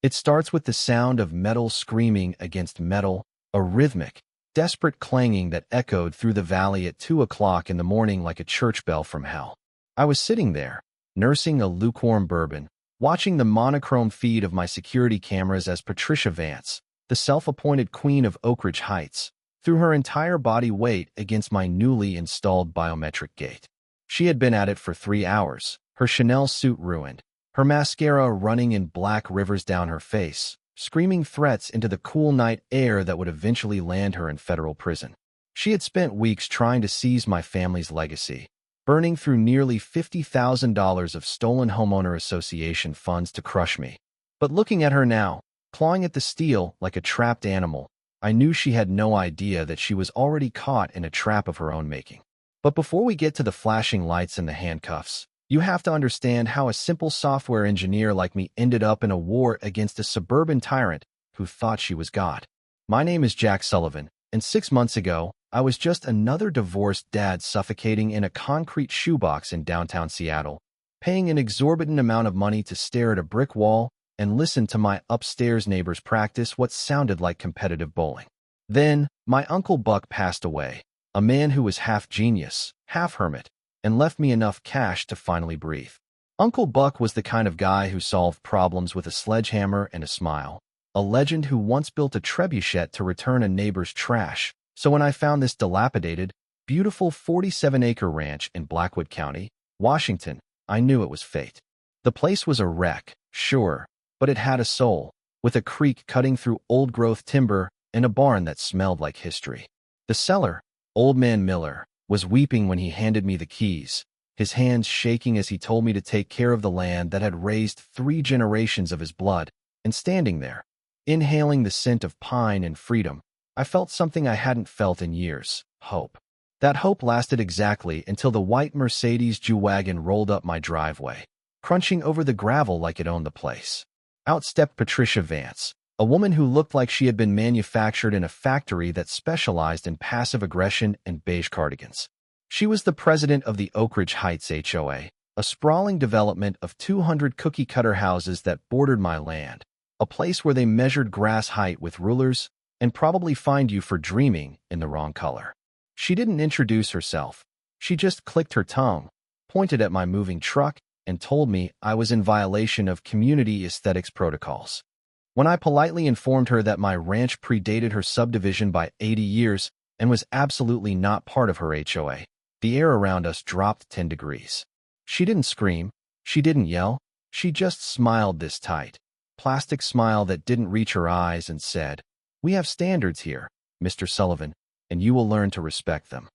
It starts with the sound of metal screaming against metal, a rhythmic, desperate clanging that echoed through the valley at 2 o'clock in the morning like a church bell from hell. I was sitting there, nursing a lukewarm bourbon, watching the monochrome feed of my security cameras as Patricia Vance, the self-appointed queen of Oak Ridge Heights, threw her entire body weight against my newly installed biometric gate. She had been at it for 3 hours, her Chanel suit ruined, her mascara running in black rivers down her face, screaming threats into the cool night air that would eventually land her in federal prison. She had spent weeks trying to seize my family's legacy, burning through nearly $50,000 of stolen homeowner association funds to crush me. But looking at her now, clawing at the steel like a trapped animal, I knew she had no idea that she was already caught in a trap of her own making. But before we get to the flashing lights and the handcuffs, you have to understand how a simple software engineer like me ended up in a war against a suburban tyrant who thought she was God. My name is Jack Sullivan, and 6 months ago, I was just another divorced dad suffocating in a concrete shoebox in downtown Seattle, paying an exorbitant amount of money to stare at a brick wall and listen to my upstairs neighbors practice what sounded like competitive bowling. Then, my Uncle Buck passed away, a man who was half genius, half hermit, and left me enough cash to finally breathe. Uncle Buck was the kind of guy who solved problems with a sledgehammer and a smile, a legend who once built a trebuchet to return a neighbor's trash. So when I found this dilapidated, beautiful 47-acre ranch in Blackwood County, Washington, I knew it was fate. The place was a wreck, sure, but it had a soul, with a creek cutting through old-growth timber and a barn that smelled like history. The seller, Old Man Miller, was weeping when he handed me the keys, his hands shaking as he told me to take care of the land that had raised 3 generations of his blood, and standing there, inhaling the scent of pine and freedom, I felt something I hadn't felt in years, hope. That hope lasted exactly until the white Mercedes G-Wagon rolled up my driveway, crunching over the gravel like it owned the place. Out stepped Patricia Vance, a woman who looked like she had been manufactured in a factory that specialized in passive aggression and beige cardigans. She was the president of the Oak Ridge Heights HOA, a sprawling development of 200 cookie-cutter houses that bordered my land, a place where they measured grass height with rulers and probably fined you for dreaming in the wrong color. She didn't introduce herself. She just clicked her tongue, pointed at my moving truck, and told me I was in violation of community aesthetics protocols. When I politely informed her that my ranch predated her subdivision by 80 years and was absolutely not part of her HOA, the air around us dropped 10 degrees. She didn't scream. She didn't yell. She just smiled this tight, plastic smile that didn't reach her eyes and said, "We have standards here, Mr. Sullivan, and you will learn to respect them."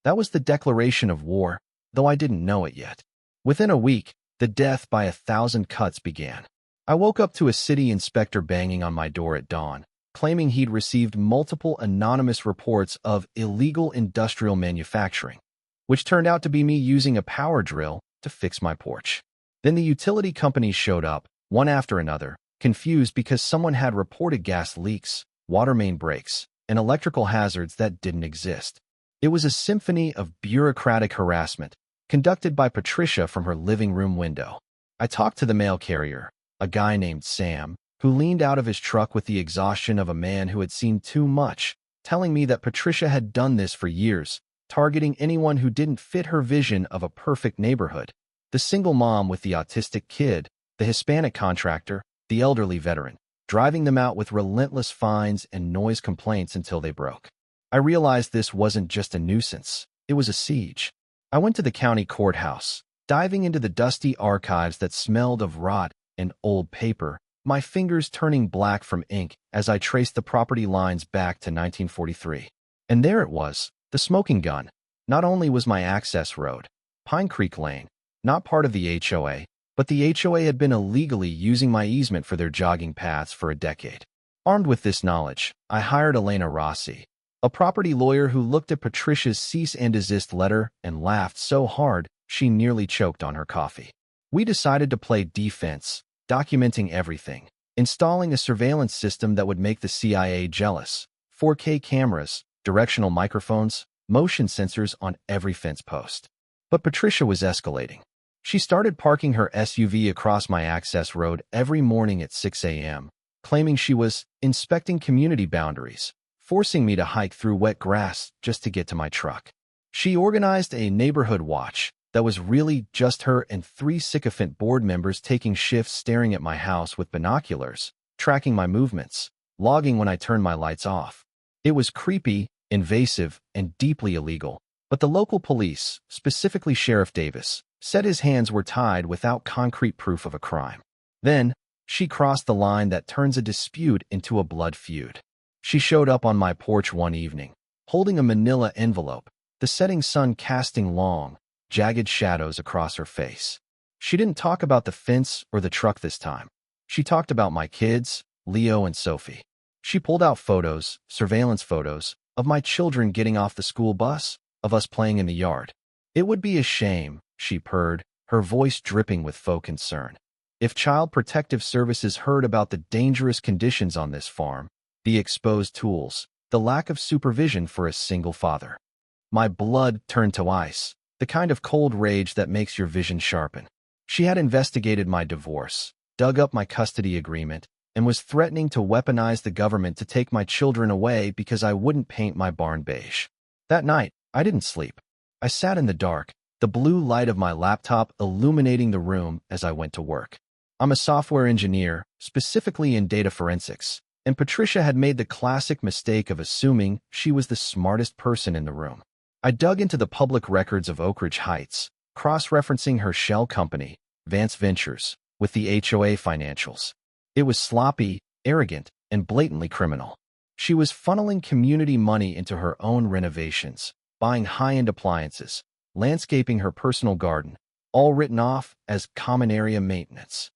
That was the declaration of war, though I didn't know it yet. Within a week, the death by 1,000 cuts began. I woke up to a city inspector banging on my door at dawn, claiming he'd received multiple anonymous reports of illegal industrial manufacturing, which turned out to be me using a power drill to fix my porch. Then the utility companies showed up, one after another, confused because someone had reported gas leaks, water main breaks, and electrical hazards that didn't exist. It was a symphony of bureaucratic harassment, conducted by Patricia from her living room window. I talked to the mail carrier, a guy named Sam, who leaned out of his truck with the exhaustion of a man who had seen too much, telling me that Patricia had done this for years, targeting anyone who didn't fit her vision of a perfect neighborhood. The single mom with the autistic kid, the Hispanic contractor, the elderly veteran, driving them out with relentless fines and noise complaints until they broke. I realized this wasn't just a nuisance, it was a siege. I went to the county courthouse, diving into the dusty archives that smelled of rot and old paper, my fingers turning black from ink as I traced the property lines back to 1943. And there it was, the smoking gun. Not only was my access road, Pine Creek Lane, not part of the HOA, but the HOA had been illegally using my easement for their jogging paths for a decade. Armed with this knowledge, I hired Elena Rossi, a property lawyer who looked at Patricia's cease and desist letter and laughed so hard she nearly choked on her coffee. We decided to play defense, documenting everything, installing a surveillance system that would make the CIA jealous, 4K cameras, directional microphones, motion sensors on every fence post. But Patricia was escalating. She started parking her SUV across my access road every morning at 6 a.m., claiming she was inspecting community boundaries, forcing me to hike through wet grass just to get to my truck. She organized a neighborhood watch that was really just her and 3 sycophant board members taking shifts staring at my house with binoculars, tracking my movements, logging when I turned my lights off. It was creepy, invasive, and deeply illegal, but the local police, specifically Sheriff Davis, said his hands were tied without concrete proof of a crime. Then, she crossed the line that turns a dispute into a blood feud. She showed up on my porch one evening, holding a manila envelope, the setting sun casting long, jagged shadows across her face. She didn't talk about the fence or the truck this time. She talked about my kids, Leo and Sophie. She pulled out photos, surveillance photos, of my children getting off the school bus, of us playing in the yard. It would be a shame, she purred, her voice dripping with faux concern, if Child Protective Services heard about the dangerous conditions on this farm, the exposed tools, the lack of supervision for a single father. My blood turned to ice, the kind of cold rage that makes your vision sharpen. She had investigated my divorce, dug up my custody agreement, and was threatening to weaponize the government to take my children away because I wouldn't paint my barn beige. That night, I didn't sleep. I sat in the dark, the blue light of my laptop illuminating the room as I went to work. I'm a software engineer, specifically in data forensics, and Patricia had made the classic mistake of assuming she was the smartest person in the room. I dug into the public records of Oak Ridge Heights, cross-referencing her shell company, Vance Ventures, with the HOA financials. It was sloppy, arrogant, and blatantly criminal. She was funneling community money into her own renovations, buying high-end appliances, landscaping her personal garden, all written off as common area maintenance.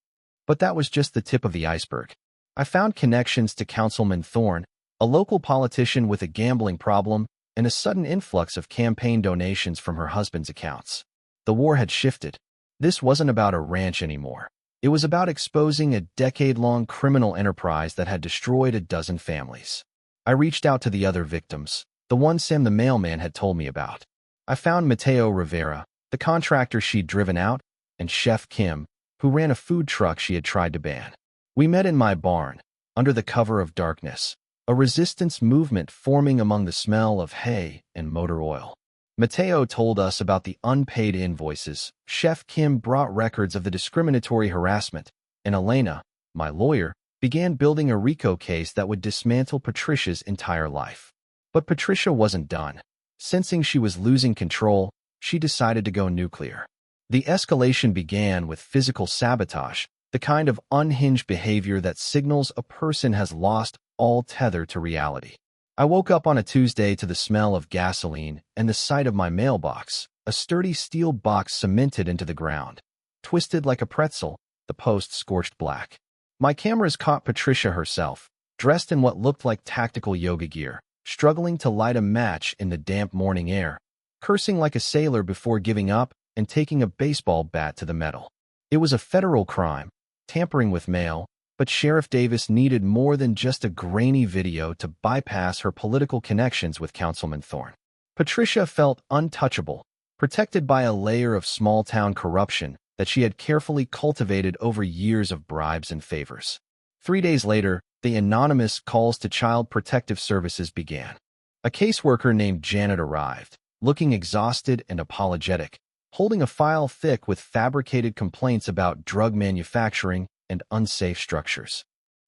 But that was just the tip of the iceberg. I found connections to Councilman Thorne, a local politician with a gambling problem, and a sudden influx of campaign donations from her husband's accounts. The war had shifted. This wasn't about a ranch anymore. It was about exposing a decade-long criminal enterprise that had destroyed a dozen families. I reached out to the other victims, the one Sam the mailman had told me about. I found Mateo Rivera, the contractor she'd driven out, and Chef Kim, who ran a food truck she had tried to ban. We met in my barn, under the cover of darkness, a resistance movement forming among the smell of hay and motor oil. Mateo told us about the unpaid invoices, Chef Kim brought records of the discriminatory harassment, and Elena, my lawyer, began building a RICO case that would dismantle Patricia's entire life. But Patricia wasn't done. Sensing she was losing control, she decided to go nuclear. The escalation began with physical sabotage, the kind of unhinged behavior that signals a person has lost all tether to reality. I woke up on a Tuesday to the smell of gasoline and the sight of my mailbox, a sturdy steel box cemented into the ground. Twisted like a pretzel, the post scorched black. My cameras caught Patricia herself, dressed in what looked like tactical yoga gear, struggling to light a match in the damp morning air, cursing like a sailor before giving up and taking a baseball bat to the metal. It was a federal crime, tampering with mail, but Sheriff Davis needed more than just a grainy video to bypass her political connections with Councilman Thorne. Patricia felt untouchable, protected by a layer of small-town corruption that she had carefully cultivated over years of bribes and favors. 3 days later, the anonymous calls to Child Protective Services began. A caseworker named Janet arrived, looking exhausted and apologetic, holding a file thick with fabricated complaints about drug manufacturing and unsafe structures.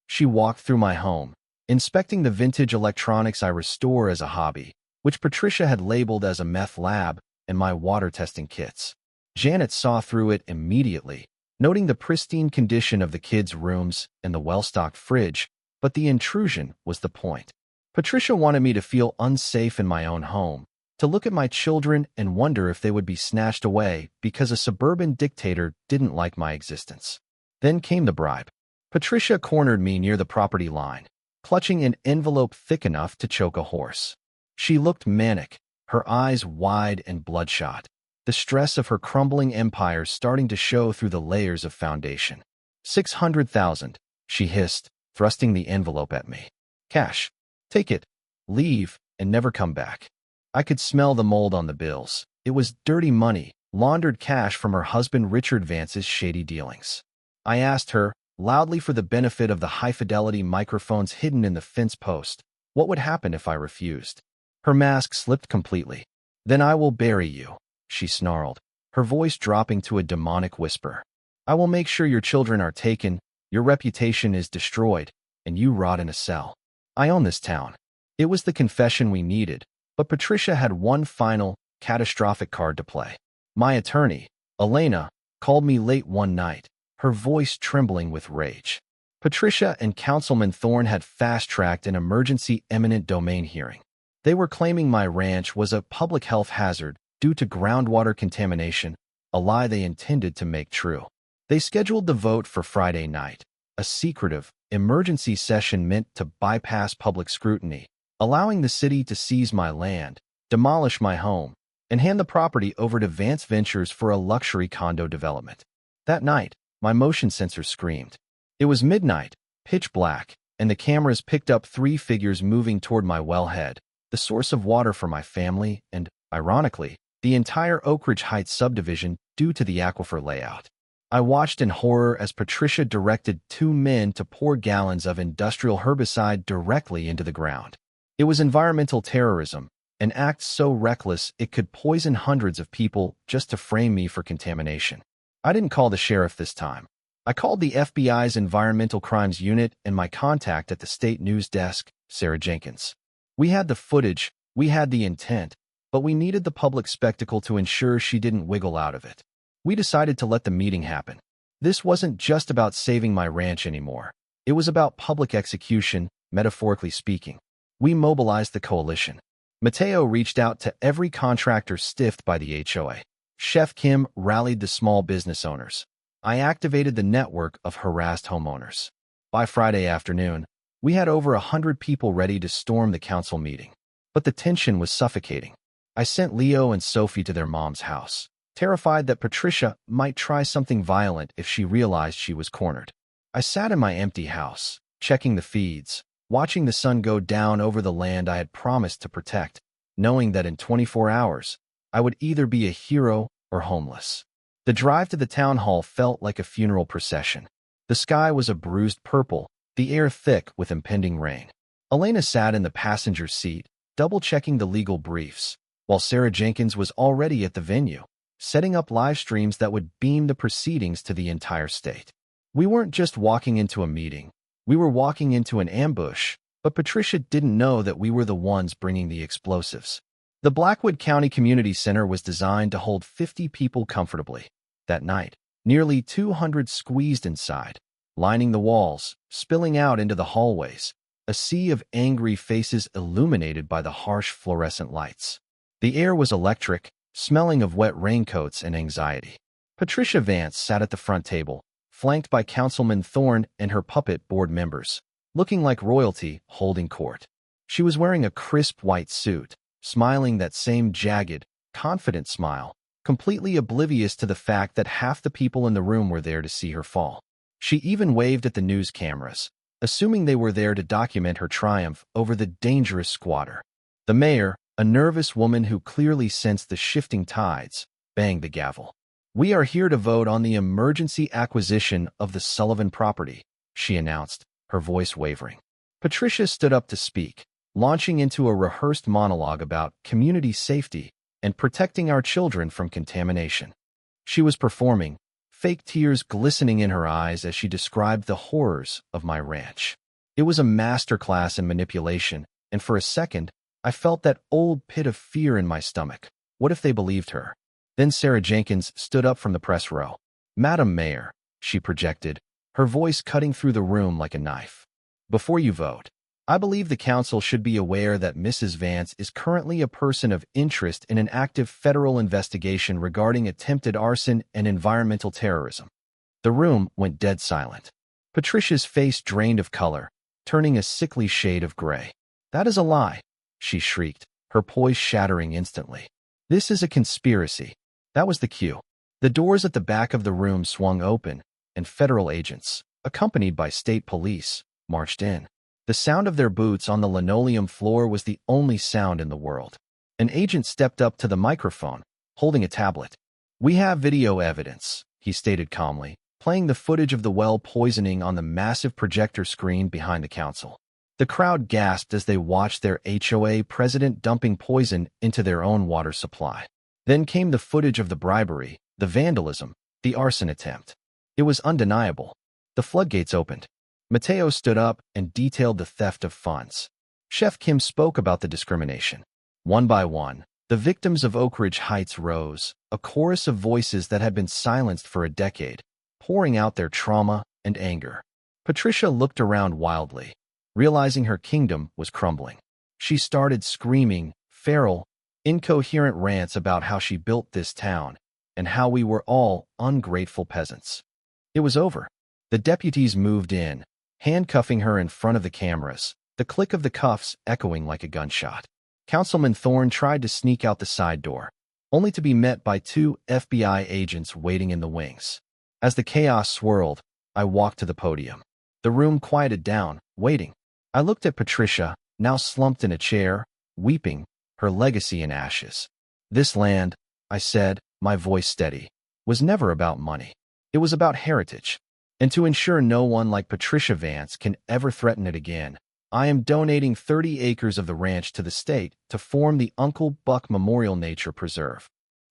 She walked through my home, inspecting the vintage electronics I restore as a hobby, which Patricia had labeled as a meth lab, and my water testing kits. Janet saw through it immediately, noting the pristine condition of the kids' rooms and the well-stocked fridge, but the intrusion was the point. Patricia wanted me to feel unsafe in my own home, to look at my children and wonder if they would be snatched away because a suburban dictator didn't like my existence. Then came the bribe. Patricia cornered me near the property line, clutching an envelope thick enough to choke a horse. She looked manic, her eyes wide and bloodshot, the stress of her crumbling empire starting to show through the layers of foundation. 600,000, she hissed, thrusting the envelope at me. Cash. Take it, leave, and never come back. I could smell the mold on the bills. It was dirty money, laundered cash from her husband Richard Vance's shady dealings. I asked her, loudly for the benefit of the high-fidelity microphones hidden in the fence post, what would happen if I refused. Her mask slipped completely. "Then I will bury you," she snarled, her voice dropping to a demonic whisper. "I will make sure your children are taken, your reputation is destroyed, and you rot in a cell. I own this town." It was the confession we needed, but Patricia had one final, catastrophic card to play. My attorney, Elena, called me late one night, her voice trembling with rage. Patricia and Councilman Thorne had fast-tracked an emergency eminent domain hearing. They were claiming my ranch was a public health hazard due to groundwater contamination, a lie they intended to make true. They scheduled the vote for Friday night, a secretive, emergency session meant to bypass public scrutiny, allowing the city to seize my land, demolish my home, and hand the property over to Vance Ventures for a luxury condo development. That night, my motion sensor screamed. It was midnight, pitch black, and the cameras picked up three figures moving toward my wellhead, the source of water for my family and, ironically, the entire Oak Ridge Heights subdivision due to the aquifer layout. I watched in horror as Patricia directed two men to pour gallons of industrial herbicide directly into the ground. It was environmental terrorism, an act so reckless it could poison hundreds of people just to frame me for contamination. I didn't call the sheriff this time. I called the FBI's Environmental Crimes Unit and my contact at the state news desk, Sarah Jenkins. We had the footage, we had the intent, but we needed the public spectacle to ensure she didn't wiggle out of it. We decided to let the meeting happen. This wasn't just about saving my ranch anymore. It was about public execution, metaphorically speaking. We mobilized the coalition. Mateo reached out to every contractor stiffed by the HOA. Chef Kim rallied the small business owners. I activated the network of harassed homeowners. By Friday afternoon, we had over 100 people ready to storm the council meeting. But the tension was suffocating. I sent Leo and Sophie to their mom's house, terrified that Patricia might try something violent if she realized she was cornered. I sat in my empty house, checking the feeds, watching the sun go down over the land I had promised to protect, knowing that in 24 hours, I would either be a hero or homeless. The drive to the town hall felt like a funeral procession. The sky was a bruised purple, the air thick with impending rain. Elena sat in the passenger seat, double-checking the legal briefs, while Sarah Jenkins was already at the venue, setting up live streams that would beam the proceedings to the entire state. We weren't just walking into a meeting. We were walking into an ambush, but Patricia didn't know that we were the ones bringing the explosives. The Blackwood County Community Center was designed to hold 50 people comfortably. That night, nearly 200 squeezed inside, lining the walls, spilling out into the hallways, a sea of angry faces illuminated by the harsh fluorescent lights. The air was electric, smelling of wet raincoats and anxiety. Patricia Vance sat at the front table, flanked by Councilman Thorne and her puppet board members, looking like royalty holding court. She was wearing a crisp white suit, smiling that same jagged, confident smile, completely oblivious to the fact that half the people in the room were there to see her fall. She even waved at the news cameras, assuming they were there to document her triumph over the dangerous squatter. The mayor, a nervous woman who clearly sensed the shifting tides, banged the gavel. "We are here to vote on the emergency acquisition of the Sullivan property," she announced, her voice wavering. Patricia stood up to speak, launching into a rehearsed monologue about community safety and protecting our children from contamination. She was performing, fake tears glistening in her eyes as she described the horrors of my ranch. It was a masterclass in manipulation, and for a second, I felt that old pit of fear in my stomach. What if they believed her? Then Sarah Jenkins stood up from the press row. "Madam Mayor," she projected, her voice cutting through the room like a knife. "Before you vote, I believe the council should be aware that Mrs. Vance is currently a person of interest in an active federal investigation regarding attempted arson and environmental terrorism." The room went dead silent. Patricia's face drained of color, turning a sickly shade of gray. "That is a lie," she shrieked, her poise shattering instantly. "This is a conspiracy." That was the cue. The doors at the back of the room swung open, and federal agents, accompanied by state police, marched in. The sound of their boots on the linoleum floor was the only sound in the world. An agent stepped up to the microphone, holding a tablet. "We have video evidence," he stated calmly, playing the footage of the well poisoning on the massive projector screen behind the council. The crowd gasped as they watched their HOA president dumping poison into their own water supply. Then came the footage of the bribery, the vandalism, the arson attempt. It was undeniable. The floodgates opened. Mateo stood up and detailed the theft of funds. Chef Kim spoke about the discrimination. One by one, the victims of Oak Ridge Heights rose, a chorus of voices that had been silenced for a decade, pouring out their trauma and anger. Patricia looked around wildly, realizing her kingdom was crumbling. She started screaming feral, incoherent rants about how she built this town and how we were all ungrateful peasants. It was over. The deputies moved in, handcuffing her in front of the cameras, the click of the cuffs echoing like a gunshot. Councilman Thorne tried to sneak out the side door, only to be met by 2 FBI agents waiting in the wings. As the chaos swirled, I walked to the podium. The room quieted down, waiting. I looked at Patricia, now slumped in a chair, weeping, her legacy in ashes. "This land," I said, my voice steady, "was never about money. It was about heritage. And to ensure no one like Patricia Vance can ever threaten it again, I am donating 30 acres of the ranch to the state to form the Uncle Buck Memorial Nature Preserve."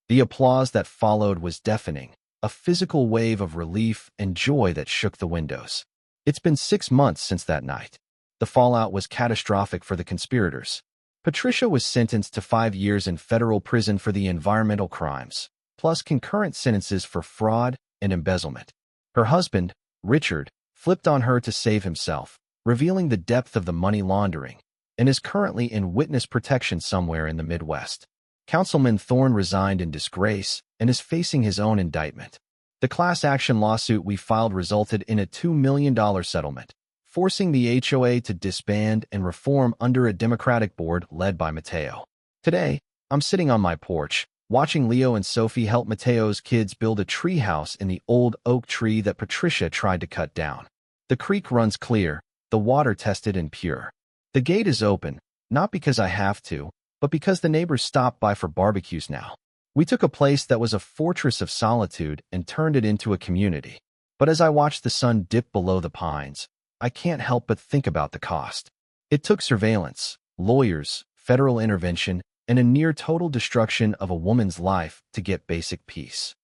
The applause that followed was deafening, a physical wave of relief and joy that shook the windows. It's been 6 months since that night. The fallout was catastrophic for the conspirators. Patricia was sentenced to 5 years in federal prison for the environmental crimes, plus concurrent sentences for fraud and embezzlement. Her husband, Richard, flipped on her to save himself, revealing the depth of the money laundering, and is currently in witness protection somewhere in the Midwest. Councilman Thorne resigned in disgrace and is facing his own indictment. The class action lawsuit we filed resulted in a $2 million settlement, forcing the HOA to disband and reform under a Democratic board led by Mateo. Today, I'm sitting on my porch, watching Leo and Sophie help Mateo's kids build a treehouse in the old oak tree that Patricia tried to cut down. The creek runs clear, the water tested and pure. The gate is open, not because I have to, but because the neighbors stop by for barbecues now. We took a place that was a fortress of solitude and turned it into a community. But as I watch the sun dip below the pines, I can't help but think about the cost. It took surveillance, lawyers, federal intervention, and a near-total destruction of a woman's life to get basic peace.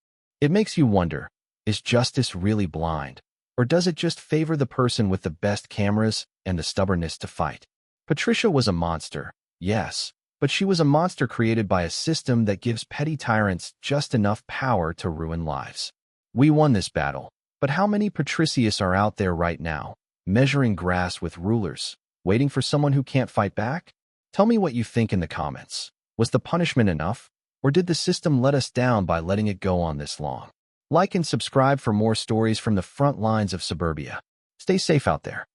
It makes you wonder, is justice really blind? Or does it just favor the person with the best cameras and the stubbornness to fight? Patricia was a monster, yes, but she was a monster created by a system that gives petty tyrants just enough power to ruin lives. We won this battle, but how many Patricius are out there right now, measuring grass with rulers, waiting for someone who can't fight back? Tell me what you think in the comments. Was the punishment enough, or did the system let us down by letting it go on this long? Like and subscribe for more stories from the front lines of suburbia. Stay safe out there.